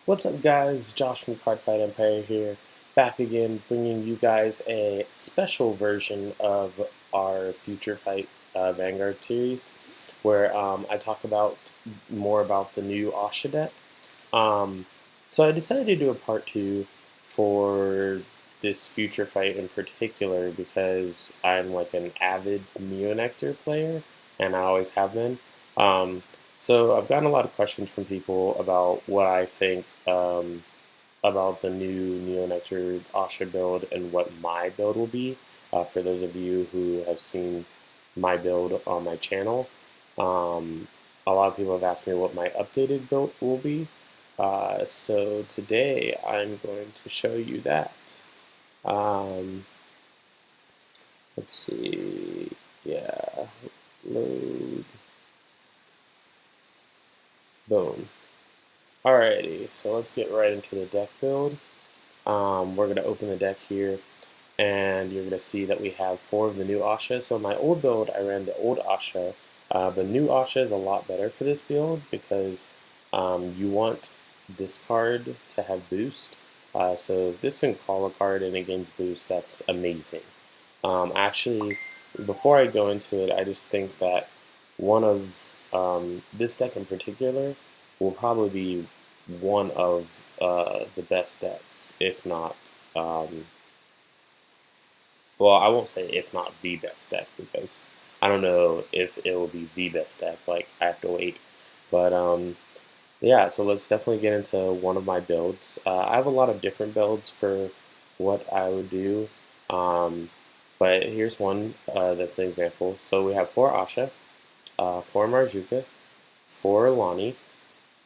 What's up, guys? Josh from Cardfight Empire here, back again, bringing you guys a special version of our FutureFight Vanguard series, where I talk about more about the new Ahsha deck. So I decided to do a part 2 for this FutureFight in particular because I'm like an avid Neo Nectar player, and I always have been. So I've gotten a lot of questions from people about what I think about the new Neo Nectar Ahsha build and what my build will be. For those of you who have seen my build on my channel, a lot of people have asked me what my updated build will be. So today I'm going to show you that. Let's see, yeah, load. Boom. Alrighty, so let's get right into the deck build. We're going to open the deck here, and you're going to see that we have 4 of the new Ahsha. So my old build, I ran the old Ahsha. The new Ahsha is a lot better for this build because you want this card to have boost. So if this can call a card and it gains boost, that's amazing. Actually, before I go into it, I just think that one of this deck in particular will probably be one of the best decks, if not, well, I won't say if not the best deck because I don't know if it will be the best deck. Like I have to wait, but yeah. So let's definitely get into one of my builds. I have a lot of different builds for what I would do, but here's one that's an example. So we have 4 Ahsha, 4 Marjukka, 4 Lonnie,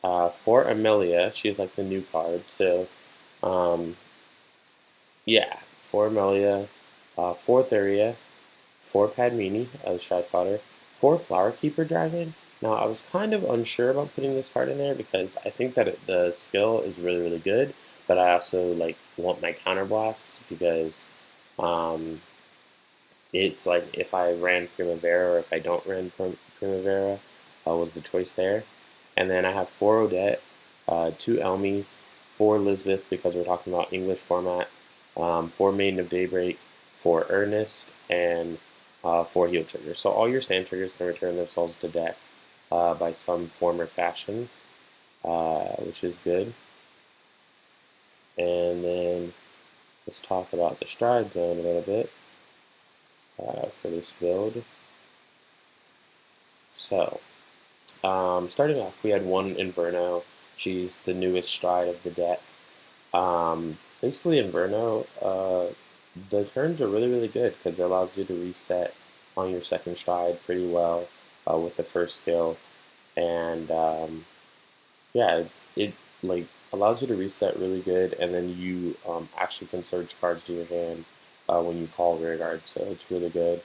4 Amelia. She's like the new card. So, yeah, 4 Amelia, 4 Thuria, 4 Padmini as Stride Fodder, 4 Flower Keeper Dragon. Now, I was kind of unsure about putting this card in there because I think that the skill is really, really good, but I also like want my counterblasts because it's like if I ran Primavera or if I don't run Primavera was the choice there. And then I have 4 Odette, 2 Elmies, 4 Elizabeth because we're talking about English format, 4 Maiden of Daybreak, 4 Ernest, and 4 Heal triggers. So all your stand triggers can return themselves to deck by some form or fashion, which is good. And then let's talk about the stride zone a little bit for this build. So, starting off, we had 1 Inverno. She's the newest stride of the deck. Basically, Inverno, the turns are really, really good because it allows you to reset on your second stride pretty well with the first skill. And yeah, it like allows you to reset really good, and then you actually can surge cards to your hand when you call rear guard, so it's really good.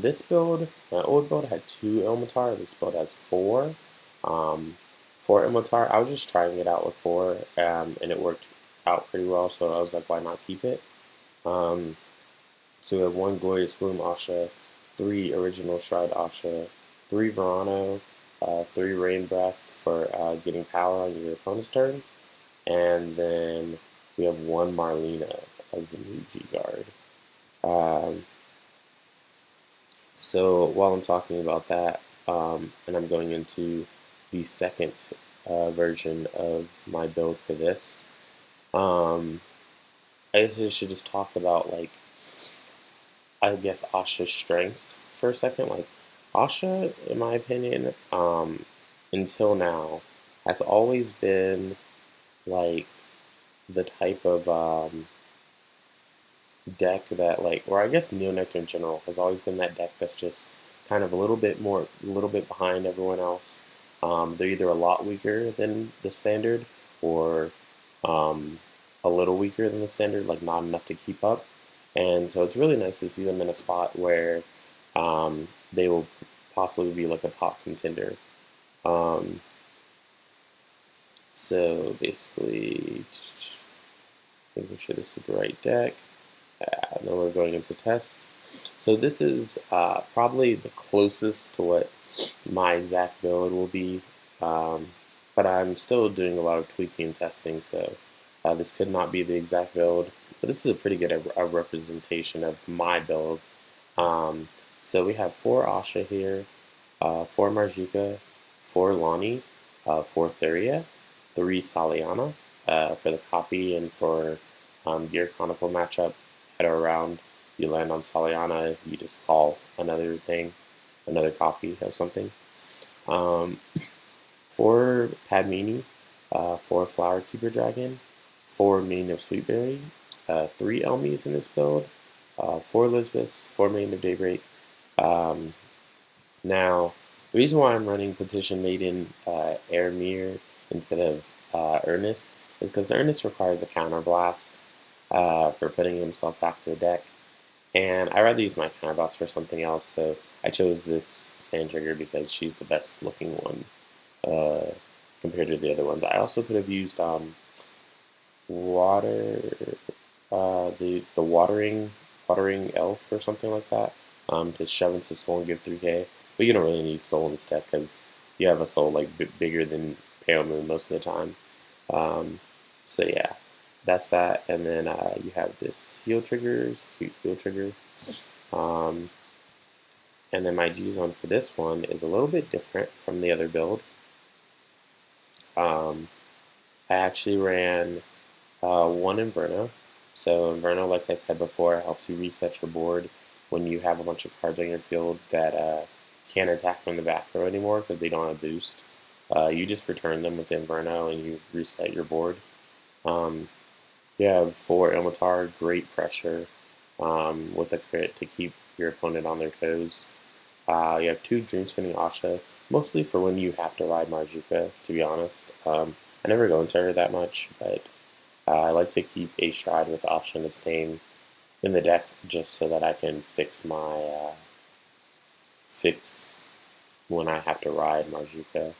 This build, my old build had 2 Ilmatar. This build has 4. 4 Ilmatar. I was just trying it out with 4, and it worked out pretty well. So I was like, why not keep it? So we have 1 Glorious Bloom Ahsha, 3 Original Stride Ahsha, 3 Verano, 3 Rain Breath for getting power on your opponent's turn, and then we have 1 Marlena of the new G Guard. So while I'm talking about that, and I'm going into the second version of my build for this, I guess I should just talk about like, I guess Ahsha's strengths for a second. Like Ahsha, in my opinion, until now, has always been like the type of deck that like, or I guess Neo Nectar in general has always been that deck that's just kind of a little bit behind everyone else. They're either a lot weaker than the standard or a little weaker than the standard, like not enough to keep up. And so it's really nice to see them in a spot where they will possibly be like a top contender. So basically, making sure this is the right deck. Now we're going into tests. So this is probably the closest to what my exact build will be, but but I'm still doing a lot of tweaking and testing, so this could not be the exact build, but this is a pretty good a representation of my build. So we have 4 Ahsha here, 4 Marjukka, 4 Lonnie, 4 Thuria, 3 Saliana for the copy, and for gear conical matchup at or around. You land on Saliana, you just call another thing, another copy of something. 4 Padmini, 4 Flower Keeper Dragon, 4 Main of Sweetberry, 3 Elmies in this build, 4 Lisbeths, 4 Main of Daybreak. Now, the reason why I'm running Petition Maiden Airmere instead of Ernest is because Ernest requires a counterblast for putting himself back to the deck. And I'd rather use my counterblast for something else, so I chose this stand trigger because she's the best looking one compared to the other ones. I also could have used the watering elf or something like that to shove into soul and give 3k, but you don't really need soul in this deck because you have a soul like bigger than Pale Moon most of the time. So yeah, that's that. And then you have this heal triggers, cute heal trigger. And then my G zone for this one is a little bit different from the other build. I actually ran 1 Inverno. So Inverno, like I said before, helps you reset your board when you have a bunch of cards on your field that can't attack from the back row anymore because they don't have boost. You just return them with Inverno and you reset your board. You have 4 Ilmatar, great pressure with a crit to keep your opponent on their toes. You have 2 Dream Spinning Ahsha, mostly for when you have to ride Marjukka, to be honest. I never go into her that much, but I like to keep a stride with Ahsha in its name in the deck just so that I can fix my fix when I have to ride Marjukka.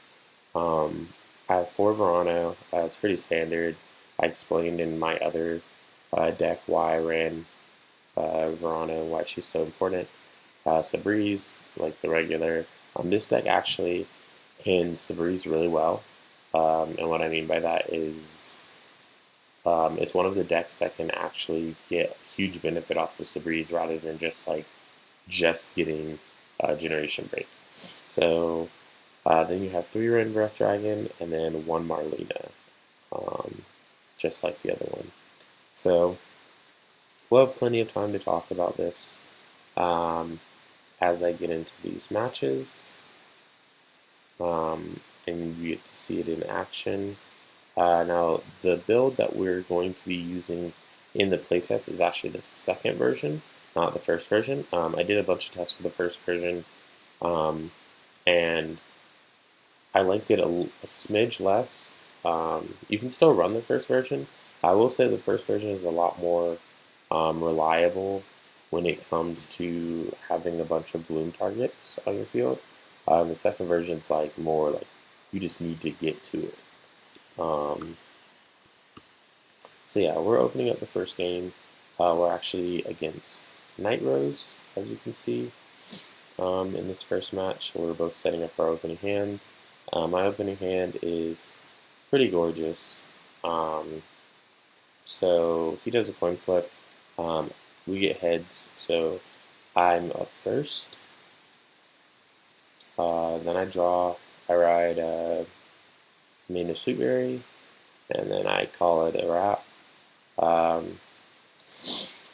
I have 4 Verano. It's pretty standard. I explained in my other deck why I ran Verano and why she's so important. Sabreeze, like the regular. This deck actually can Sabreeze really well. And what I mean by that is it's one of the decks that can actually get huge benefit off of Sabreeze rather than just getting Generation Break. So then you have 3 Rain Breath Dragon and then 1 Marlena, just like the other one. So we'll have plenty of time to talk about this as I get into these matches, and you get to see it in action. Now, the build that we're going to be using in the playtest is actually the second version, not the first version. I did a bunch of tests with the first version, and I liked it a smidge less. You can still run the first version. I will say the first version is a lot more reliable when it comes to having a bunch of bloom targets on your field. The second version is like more like you just need to get to it. So yeah, we're opening up the first game. We're actually against Night Rose, as you can see, in this first match. We're both setting up our opening hands. My opening hand is pretty gorgeous. So he does a coin flip. We get heads, so I'm up first. Then I draw. I ride Main of Sweetberry, and then I call it a wrap.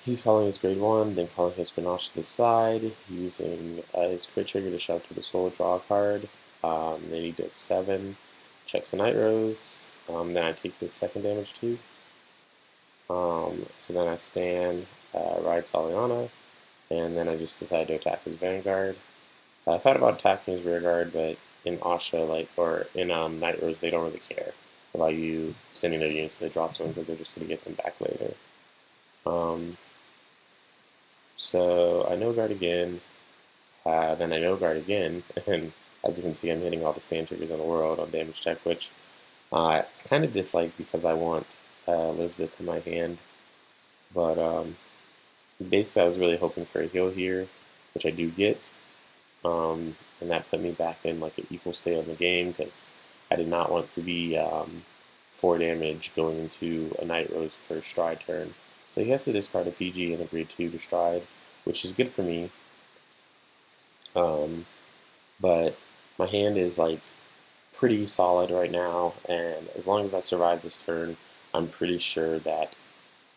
He's calling his grade 1, then calling his Grenache to the side, using his crit trigger to shove to the soul, draw a card. Then he does 7, checks a Night Rose. Then I take the second damage too. So then I stand, ride Saliana, and then I just decide to attack his Vanguard. I thought about attacking his Rearguard, but in Ahsha, or in Night Rose, they don't really care about you sending their units to the drop zone because they're just going to get them back later. So I no guard again, then I no guard again, and as you can see, I'm hitting all the stand triggers in the world on damage check, which I kind of dislike because I want Elizabeth in my hand. But basically, I was really hoping for a heal here, which I do get. And that put me back in like an equal state on the game because I did not want to be 4 damage going into a Night Rose first stride turn. So he has to discard a PG and a grade 2 to stride, which is good for me. But my hand is like pretty solid right now, and as long as I survive this turn, I'm pretty sure that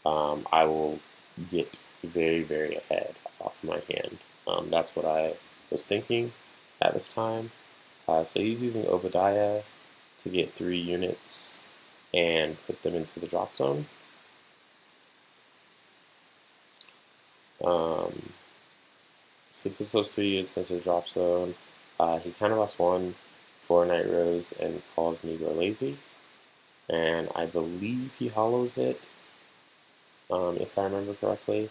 I will get very, very ahead off my hand. That's what I was thinking at this time. So he's using Obadiah to get 3 units and put them into the drop zone. So he puts those 3 units into the drop zone. He kind of lost 1 for Night Rose and calls Negro Lazy. And I believe he hollows it, if I remember correctly.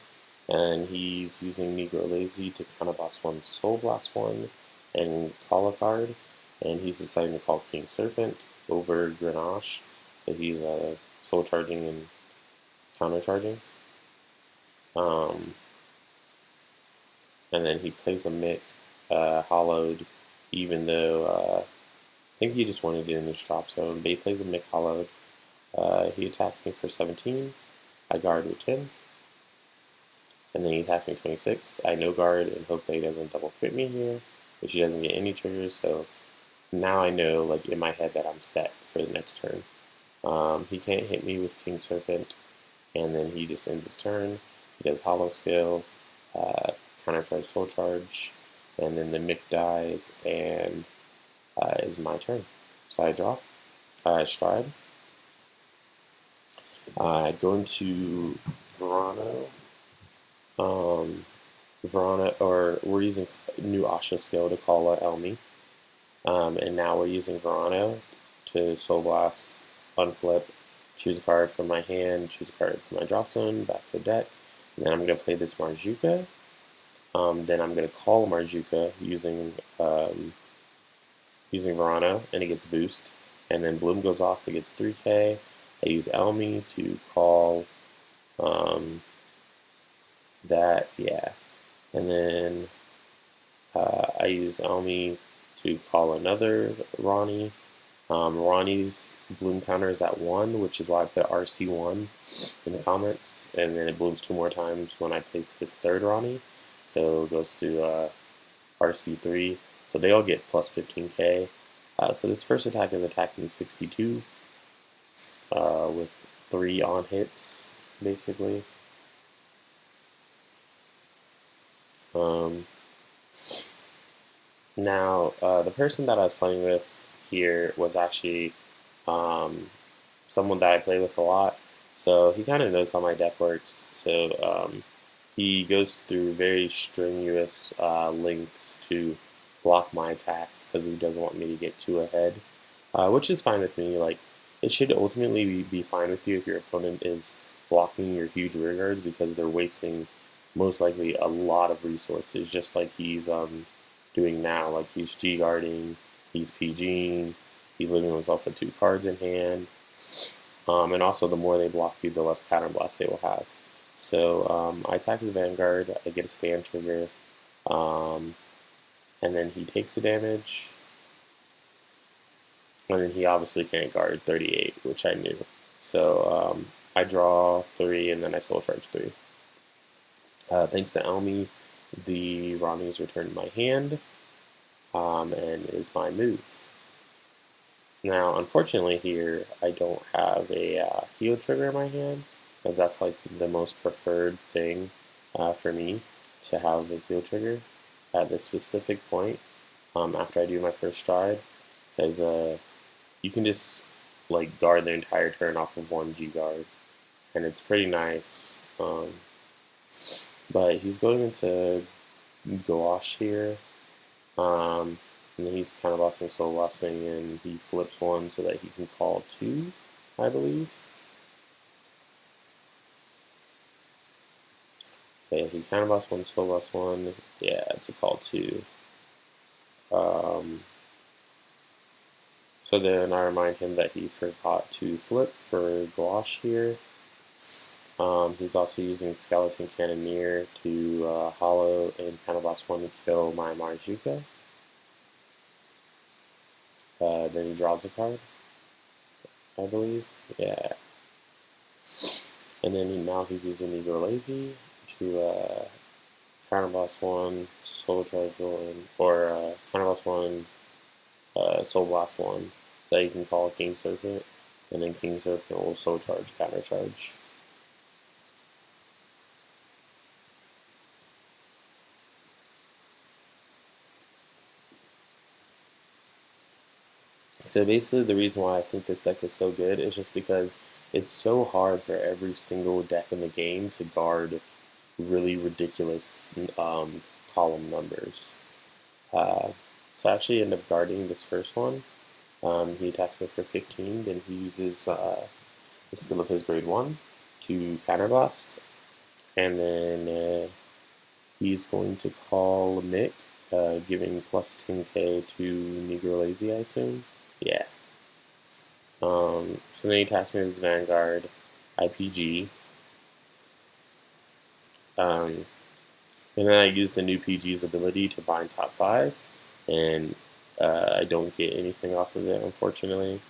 And he's using Negro Lazy to kind of boss 1 Soul Blast 1 and call a card. And he's deciding to call King Serpent over Grenache. So he's soul charging and counter charging. And then he plays a Mick hollowed, even though I think he just wanted it in his drop zone. But he plays a Mick hollowed. He attacks me for 17. I guard with 10. And then he attacks me 26. I no guard and hope that he doesn't double crit me here, which he doesn't get any triggers. So now I know, like in my head, that I'm set for the next turn. He can't hit me with King Serpent, and then he just ends his turn. He does Hollow Skill, counter charge, soul charge, and then the Mick dies, and is my turn. So I draw, stride. I go into Verano. Or we're using new Ahsha skill to call out Elmi. And now we're using Verano to Soul Blast, unflip, choose a card from my hand, choose a card from my drop zone, back to the deck. And then I'm going to play this Marjukka. Then I'm going to call Marjukka using Verano, and it gets boost. And then Bloom goes off, it gets 3k. I use Elmi to call that, yeah. And then I use Elmi to call another Ronnie. Ronnie's bloom counter is at 1, which is why I put RC1 in the comments, and then it blooms 2 more times when I place this third Ronnie, so it goes to RC3, so they all get plus 15k. So this first attack is attacking 62 with 3 on hits, basically. Now, the person that I was playing with here was actually someone that I play with a lot, so he kind of knows how my deck works. So he goes through very strenuous lengths to block my attacks because he doesn't want me to get too ahead, which is fine with me. Like, it should ultimately be fine with you if your opponent is blocking your huge rear guards because they're wasting most likely a lot of resources, just like he's doing now. Like, he's G guarding, he's PGing, he's leaving himself with 2 cards in hand, and also the more they block you, the less counterblast they will have. So I attack his Vanguard, I get a stand trigger, and then he takes the damage, and then he obviously can't guard 38, which I knew. So I draw 3, and then I soul charge 3. Thanks to Elmi, the Ronnie's returned to my hand, and is my move. Now, unfortunately here, I don't have a heal trigger in my hand, because that's like the most preferred thing for me, to have a heal trigger at this specific point after I do my first stride, because you can just like guard the entire turn off of 1 G guard, and it's pretty nice. But he's going into Gouache here, and then he's kind of lost soul blasting, and he flips 1 so that he can call 2, I believe. Okay, he kind of lost 1, soul blast 1, yeah, to call 2. So then I remind him that he forgot to flip for Gouache here. He's also using Skeleton Cannoneer to hollow and kind of last 1 to kill my Marjukka. then he draws a card, I believe. Yeah. And then now he's using Negro Lazy to counterboss 1, Soul Charge 1, or counterboss 1, Soul Blast 1, so you can call King Serpent, and then King Serpent will Soul Charge, Counter Charge. So basically, the reason why I think this deck is so good is just because it's so hard for every single deck in the game to guard really ridiculous column numbers. So I actually end up guarding this first one. He attacked me for 15, then he uses the skill of his grade 1 to counterblast, and then he's going to call Mick, giving plus 10k to Negro Lazy, I assume. Yeah. So then he attacks me with his Vanguard, IPG. And then I use the new PG's ability to bind top 5, and I don't get anything off of it, unfortunately.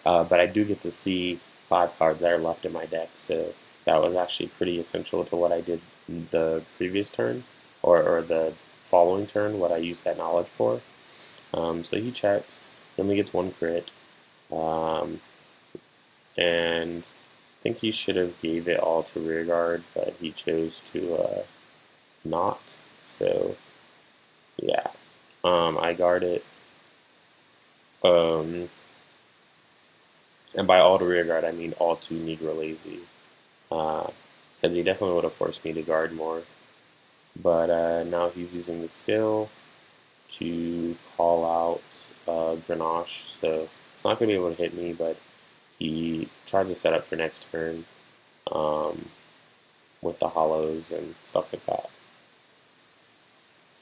But I do get to see 5 cards that are left in my deck, so that was actually pretty essential to what I did the previous turn, or the following turn, what I used that knowledge for. So he checks, he only gets 1 crit, and I think he should have gave it all to rearguard, but he chose to not, so yeah. I guard it, and by all to rearguard I mean all to Negro Lazy, because he definitely would have forced me to guard more, but now he's using the skill to call out Grenache, so it's not going to be able to hit me, but he tries to set up for next turn with the hollows and stuff like that.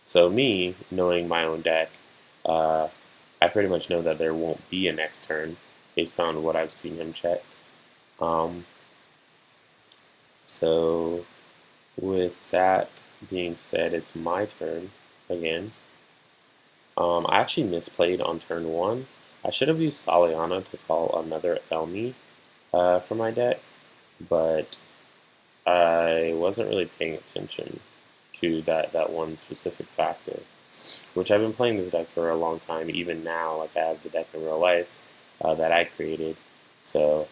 So me, knowing my own deck, I pretty much know that there won't be a next turn based on what I've seen him check. So with that being said, it's my turn again. I actually misplayed on turn 1. I should have used Saliana to call another Elmi for my deck, but I wasn't really paying attention to that one specific factor, which I've been playing this deck for a long time. Even now, like, I have the deck in real life that I created, so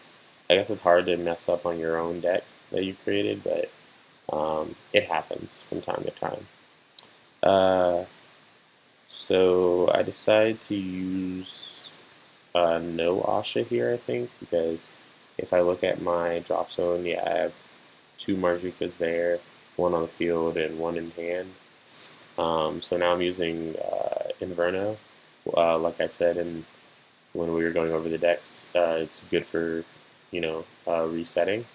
I guess it's hard to mess up on your own deck that you created, but it happens from time to time. So I decided to use no Ahsha here, I think, because if I look at my drop zone, yeah, I have 2 Marjukkas there, 1 on the field and 1 in hand. So now I'm using Inverno. Like I said when we were going over the decks, it's good for, resetting.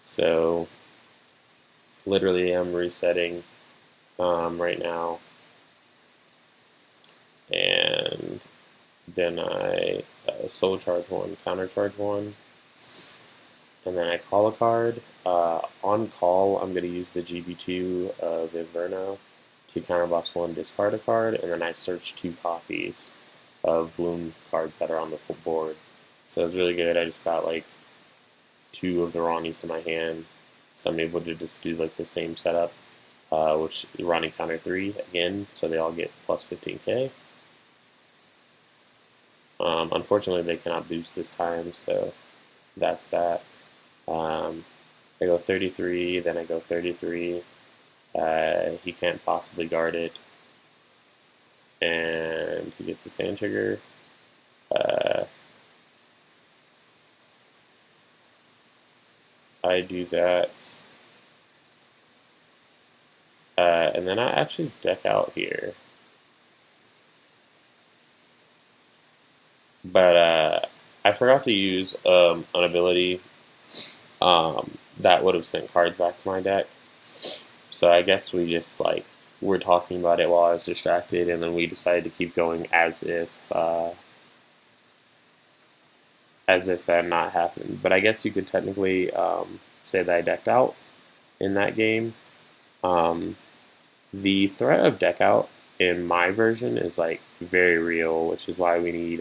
So literally I'm resetting right now. And then I soul charge 1, counter charge 1, and then I call a card. On call, I'm going to use the GB2 of Inverno to counterboss 1, discard a card, and then I search 2 copies of Bloom cards that are on the full board. So it's really good. I just got like 2 of the Ronnies to my hand, so I'm able to just do like the same setup, which Ronnie counter 3 again, so they all get plus 15k. Unfortunately, they cannot boost this time, so that's that. I go 33, then I go 33. He can't possibly guard it, and he gets a stand trigger. I do that, and then I actually deck out here. But I forgot to use an ability that would have sent cards back to my deck. So I guess we just were talking about it while I was distracted, and then we decided to keep going as if that had not happened. But I guess you could technically say that I decked out in that game. The threat of deck out in my version is like very real, which is why we need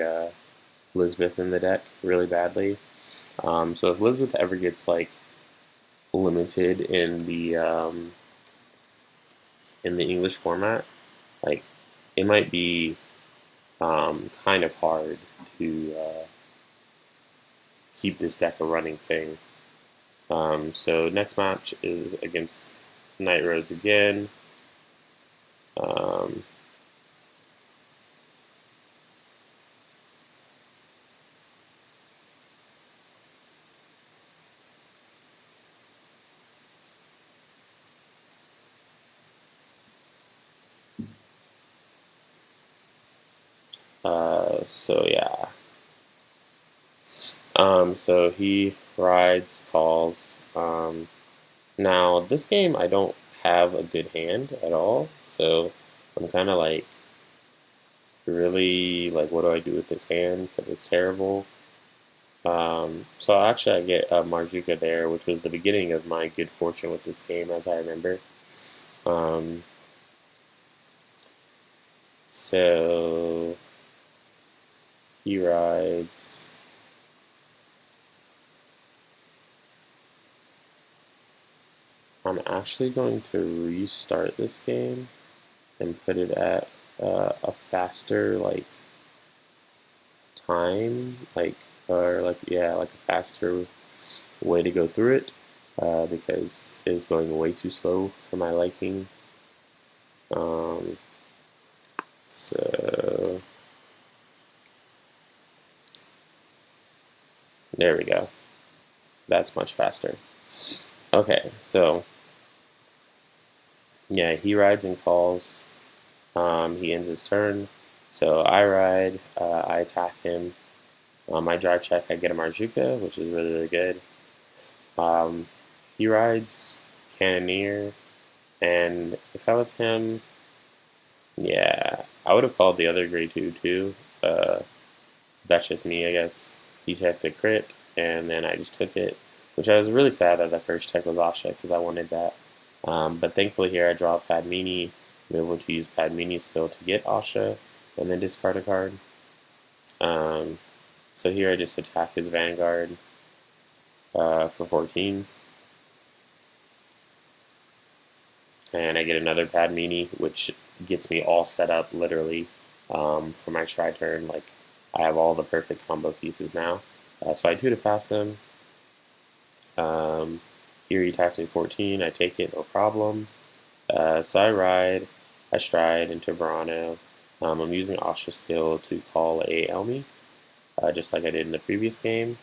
Elizabeth in the deck really badly. So if Elizabeth ever gets like limited in the English format, like it might be kind of hard to keep this deck a running thing. So next match is against Night Rose again. Um, so yeah. So he rides, calls. Now this game I don't have a good hand at all, so I'm kind of like really like what do I do with this hand because it's terrible. So actually I get a Marjukka there, which was the beginning of my good fortune with this game, as I remember. Um, so he rides. I'm actually going to restart this game and put it at a faster like time, like or like yeah, like a faster way to go through it because it's going way too slow for my liking. Um, so there we go. That's much faster. Okay, so yeah, he rides and calls. He ends his turn. So I ride, I attack him. I drive check, I get a Marjukka, which is really, really good. He rides Cannoneer, and if I was him, yeah, I would have called the other grade 2 too. That's just me, I guess. He checked a crit, and then I just took it, which I was really sad that the first check was Ahsha because I wanted that. But thankfully here I draw Padmini, I'm able to use Padmini skill to get Ahsha, and then discard a card. So here I just attack his Vanguard for 14. And I get another Padmini, which gets me all set up, literally, for my stride turn. Like, I have all the perfect combo pieces now. So I 2 to pass him. Here he attacks me 14, I take it, no problem. So I ride, I stride into Verano. I'm using Ahsha skill to call a Elmi, just like I did in the previous game.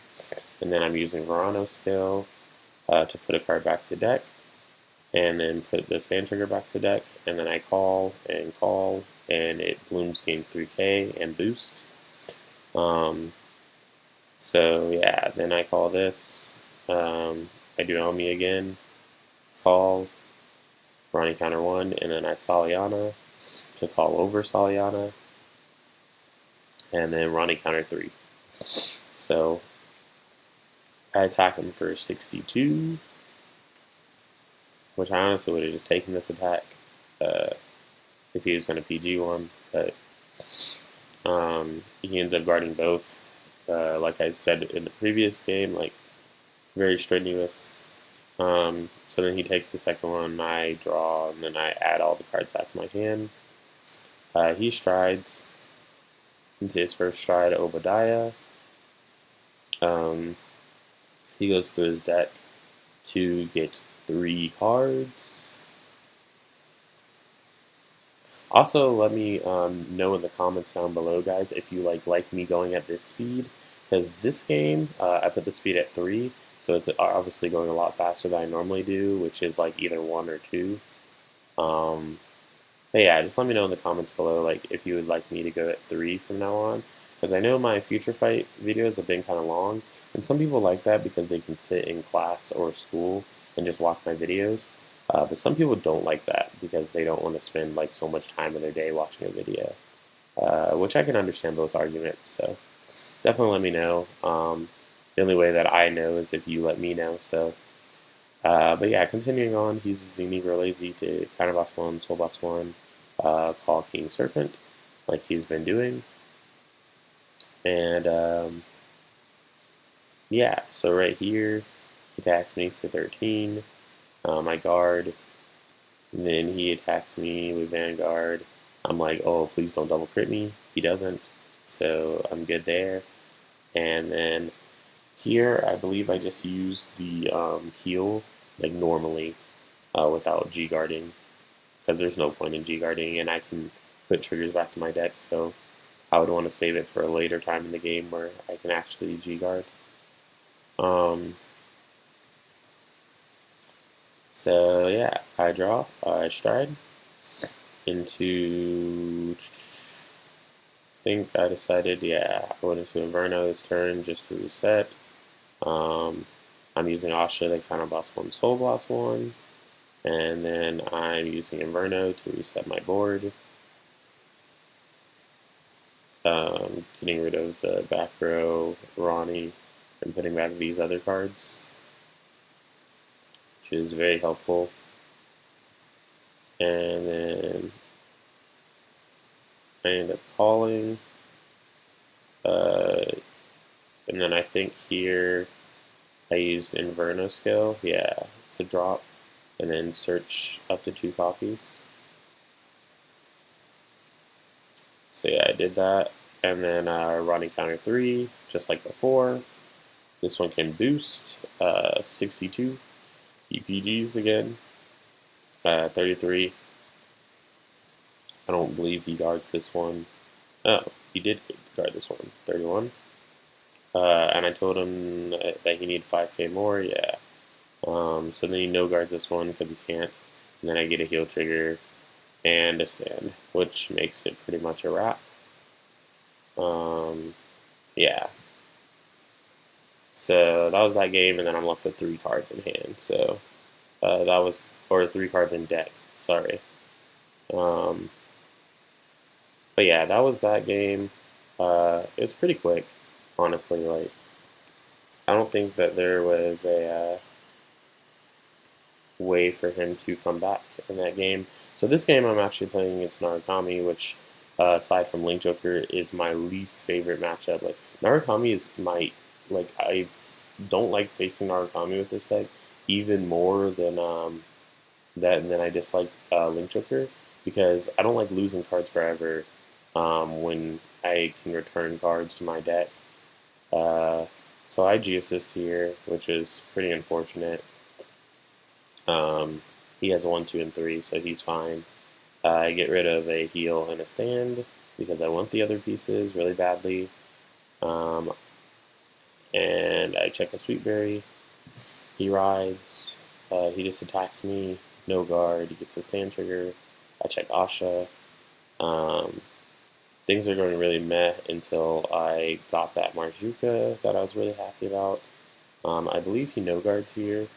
And then I'm using Verano skill to put a card back to deck, and then put the stand trigger back to deck, and then I call, and it blooms gains 3k and boost. So yeah, then I call this, I do Elmi again, call, Ronnie counter 1, and then I Saliana to call over Saliana, and then Ronnie counter 3. So I attack him for 62, which I honestly would have just taken this attack if he was going to PG one, but he ends up guarding both. Like I said in the previous game, like very strenuous. So then he takes the second one, I draw, and then I add all the cards back to my hand. He strides into his first stride, Obadiah. He goes through his deck to get 3 cards. Also, let me know in the comments down below, guys, if you like me going at this speed, because this game I put the speed at 3, so it's obviously going a lot faster than I normally do, which is like either 1 or 2. But yeah, just let me know in the comments below, like if you would like me to go at 3 from now on, because I know my FutureFight videos have been kind of long, and some people like that because they can sit in class or school and just watch my videos. But some people don't like that because they don't want to spend like so much time in their day watching a video, which I can understand both arguments. So definitely let me know. The only way that I know is if you let me know. So, but yeah, continuing on, he uses the Negro Lazy to counter boss 1, soul boss 1, call King Serpent, like he's been doing. And yeah, so right here, he attacks me for 13. I guard, and then he attacks me with Vanguard. I'm like, oh, please don't double crit me. He doesn't, so I'm good there. And then here, I believe I just use the heal like normally without G guarding, because there's no point in G guarding, and I can put triggers back to my deck. So I would want to save it for a later time in the game where I can actually G guard. So yeah, I draw, I stride into. I think I decided, yeah, I went into Inverno this turn just to reset. I'm using Ahsha to counter boss 1, Soul Blast 1, and then I'm using Inverno to reset my board. Getting rid of the back row Ronnie and putting back these other cards, which is very helpful. And then I end up calling, and then I think here I used Inverno skill, yeah, to drop, and then search up to 2 copies. So yeah, I did that, and then running counter 3, just like before. This one can boost, 62 EPGs again, 33. I don't believe he guards this one. Oh, he did guard this one, 31. And I told him that he needed 5k more, yeah. So then he no guards this one because he can't. And then I get a heal trigger and a stand, which makes it pretty much a wrap. Yeah. So that was that game, and then I'm left with 3 cards in hand. So that was, or 3 cards in deck, sorry. But yeah, that was that game. It was pretty quick, honestly. Like, I don't think that there was a way for him to come back in that game. So this game I'm actually playing against Narukami, which aside from Link Joker is my least favorite matchup. Like Narukami is my I don't like facing Narukami with this deck even more than than I dislike Link Joker, because I don't like losing cards forever when I can return cards to my deck. So I G assist here, which is pretty unfortunate. He has a 1, 2, and 3, so he's fine. I get rid of a heal and a stand because I want the other pieces really badly. And I check a Sweetberry. He rides. He just attacks me. No guard. He gets a stand trigger. I check Ahsha. Things are going really meh until I got that Marjukka that I was really happy about. I believe he no guards here.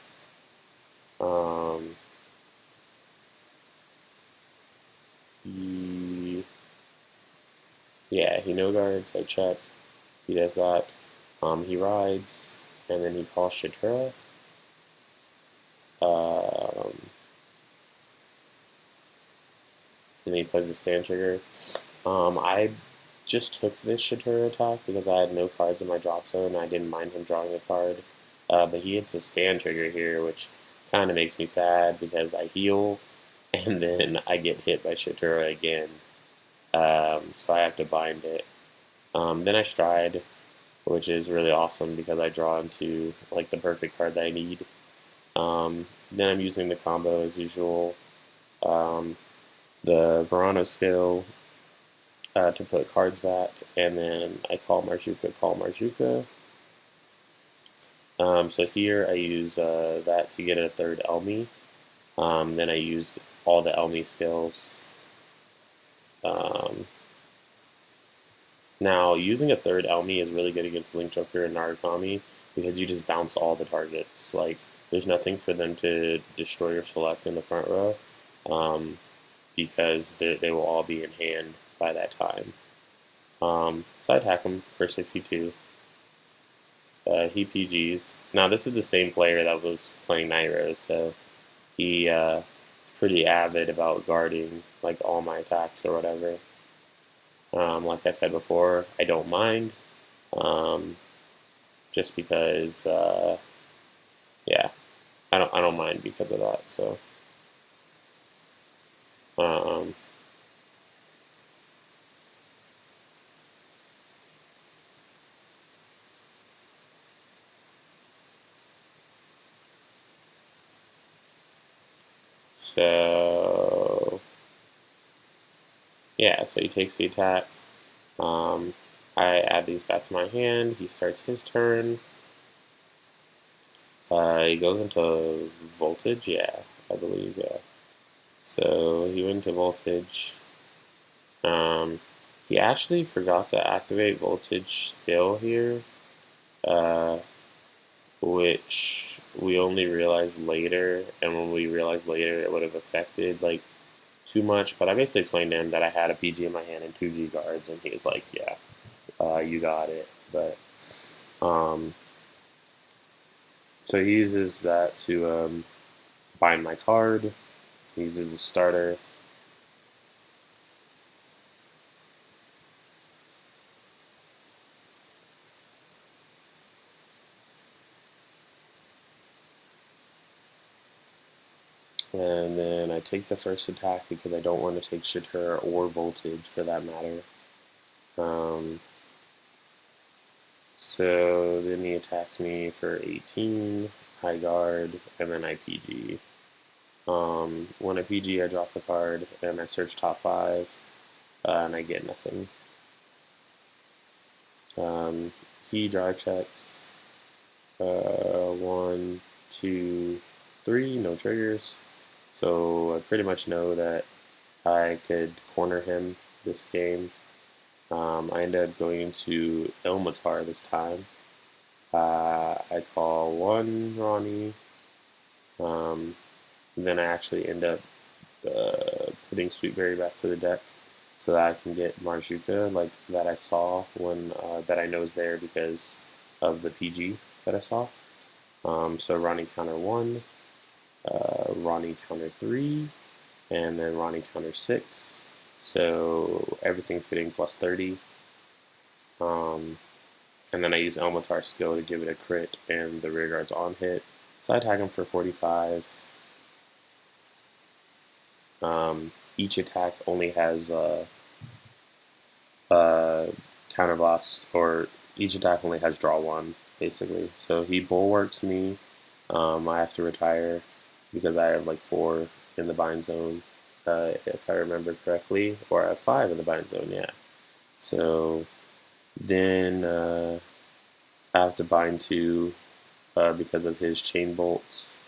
He no guards. I check. He does that. He rides, and then he calls Shatura. And he plays the stand trigger. I just took this Shatura attack because I had no cards in my drop zone, and I didn't mind him drawing a card. But he hits a stand trigger here, which kind of makes me sad because I heal, and then I get hit by Shatura again. So I have to bind it. Then I stride, which is really awesome because I draw into like the perfect card that I need. Then I'm using the combo as usual. The Verano skill to put cards back, and then I call Marjukka. So here I use that to get a third Elmi. Then I use all the Elmi skills. Now, using a third Elmi is really good against Link Joker and Narukami because you just bounce all the targets. Like, there's nothing for them to destroy or select in the front row because they will all be in hand by that time. So I attack him for 62. He PGs. Now, this is the same player that was playing Nairo, so he is pretty avid about guarding like all my attacks or whatever. Like I said before, I don't mind, um, just because, yeah, I don't mind because of that. So, um, so yeah, so he takes the attack. Um, I add these back to my hand. He starts his turn. He goes into voltage, yeah, I believe, yeah. So he went to voltage. Um, he actually forgot to activate voltage skill here, uh, which we only realized later. And when we realized later, it would have affected like too much. But I basically explained to him that I had a PG in my hand and 2G guards, and he was like, "Yeah, you got it." But um, so he uses that to bind my card. He uses the starter. And then I take the first attack because I don't want to take Shatur or Voltage for that matter. So then he attacks me for 18, high guard, and then I PG. When I PG, I drop the card and I search top 5, and I get nothing. He drive checks. 1, 2, 3, no triggers. So I pretty much know that I could corner him this game. I ended up going to Ilmatar this time. I call 1 Ronnie. Then I actually end up putting Sweetberry back to the deck so that I can get Marjukka, like that I saw when that I know is there because of the PG that I saw. So Ronnie counter 1, Ronnie counter 3, and then Ronnie counter 6. So everything's getting plus 30. And then I use Elmatar's skill to give it a crit and the rear guard's on hit. So I tag him for 45. Each attack only has counterblast, or each attack only has draw 1, basically. So he bulwarks me. I have to retire because I have like 4 in the bind zone, if I remember correctly, or I have 5 in the bind zone, yeah. So then I have to bind 2 because of his chain bolts.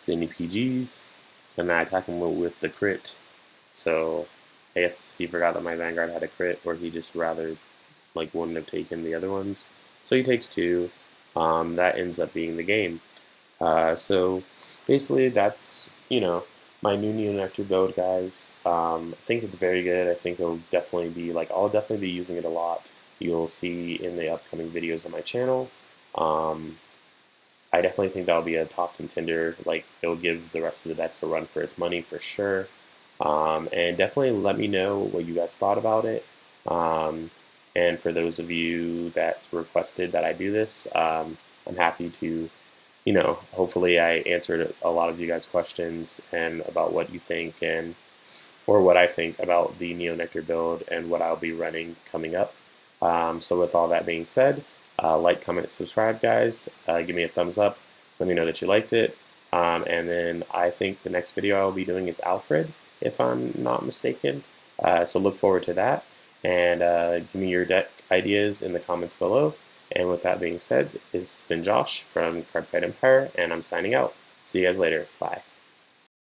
Then he PGs, and then I attack him with the crit. So I guess he forgot that my Vanguard had a crit, or he just rather like wouldn't have taken the other ones. So he takes 2. That ends up being the game. So basically, that's my new Neo Nectar build, guys. I think it's very good. I think it'll definitely be I'll definitely be using it a lot. You'll see in the upcoming videos on my channel. I definitely think that'll be a top contender. Like, it'll give the rest of the decks a run for its money for sure. And definitely let me know what you guys thought about it. And for those of you that requested that I do this, I'm happy to, hopefully I answered a lot of you guys' questions and about what you think or what I think about the Neo Nectar build and what I'll be running coming up. So with all that being said, like, comment, subscribe, guys. Give me a thumbs up. Let me know that you liked it. And then I think the next video I'll be doing is Alfred, if I'm not mistaken. So look forward to that. And give me your deck ideas in the comments below. And with that being said, it's been Josh from Cardfight Empire, and I'm signing out. See you guys later. Bye.